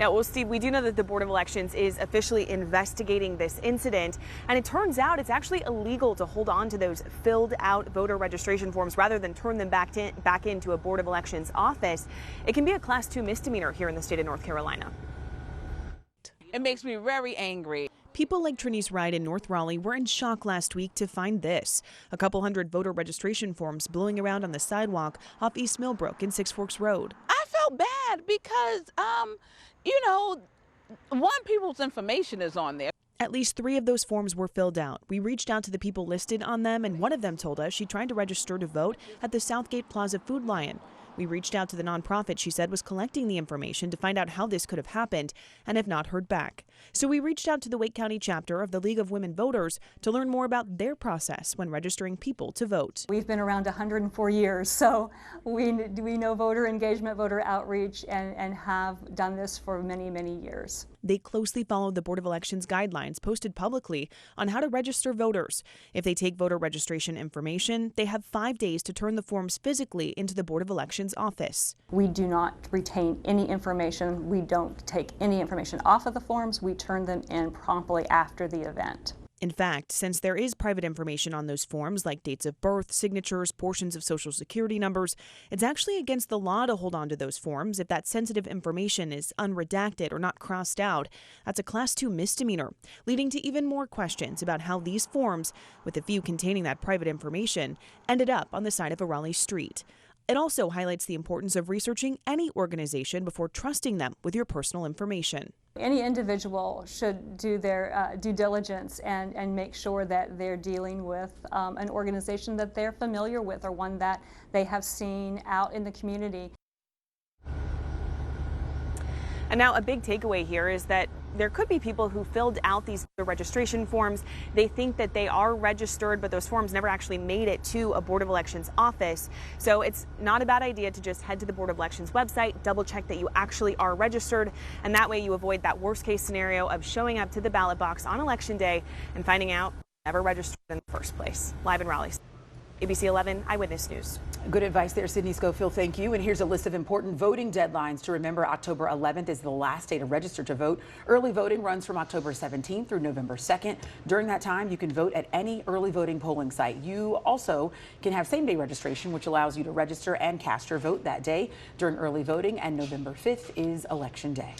Yeah, well, Steve, we do know that the Board of Elections is officially investigating this incident, and it turns out it's actually illegal to hold on to those filled out voter registration forms rather than turn them back into a Board of Elections office. It can be a Class 2 misdemeanor here in the state of North Carolina. It makes me very angry. People like Trini's Ride in North Raleigh were in shock last week to find this. A couple hundred voter registration forms blowing around on the sidewalk off East Millbrook and Six Forks Road. I felt bad because, one, people's information is on there. At least 3 of those forms were filled out. We reached out to the people listed on them, and one of them told us she tried to register to vote at the Southgate Plaza Food Lion. We reached out to the nonprofit she said was collecting the information to find out how this could have happened and have not heard back. So we reached out to the Wake County chapter of the League of Women Voters to learn more about their process when registering people to vote. We've been around 104 years, so we know voter engagement, voter outreach, and have done this for many, many years. They closely follow the Board of Elections guidelines posted publicly on how to register voters. If they take voter registration information, they have 5 days to turn the forms physically into the Board of Elections office. We do not retain any information. We don't take any information off of the forms. We turn them in promptly after the event. In fact, since there is private information on those forms like dates of birth, signatures, portions of social security numbers, it's actually against the law to hold on to those forms if that sensitive information is unredacted or not crossed out. That's a Class 2 misdemeanor, leading to even more questions about how these forms, with a few containing that private information, ended up on the side of a Raleigh street. It also highlights the importance of researching any organization before trusting them with your personal information. Any individual should do their due diligence and make sure that they're dealing with an organization that they're familiar with or one that they have seen out in the community. And now a big takeaway here is that there could be people who filled out these registration forms. They think that they are registered, but those forms never actually made it to a Board of Elections office. So it's not a bad idea to just head to the Board of Elections website, double check that you actually are registered, and that way you avoid that worst case scenario of showing up to the ballot box on Election Day and finding out never registered in the first place. Live in Raleigh, ABC 11 Eyewitness News. Good advice there, Sydney Schofield. Thank you. And here's a list of important voting deadlines to remember. October 11th is the last day to register to vote. Early voting runs from October 17th through November 2nd. During that time, you can vote at any early voting polling site. You also can have same-day registration, which allows you to register and cast your vote that day during early voting. And November 5th is Election Day.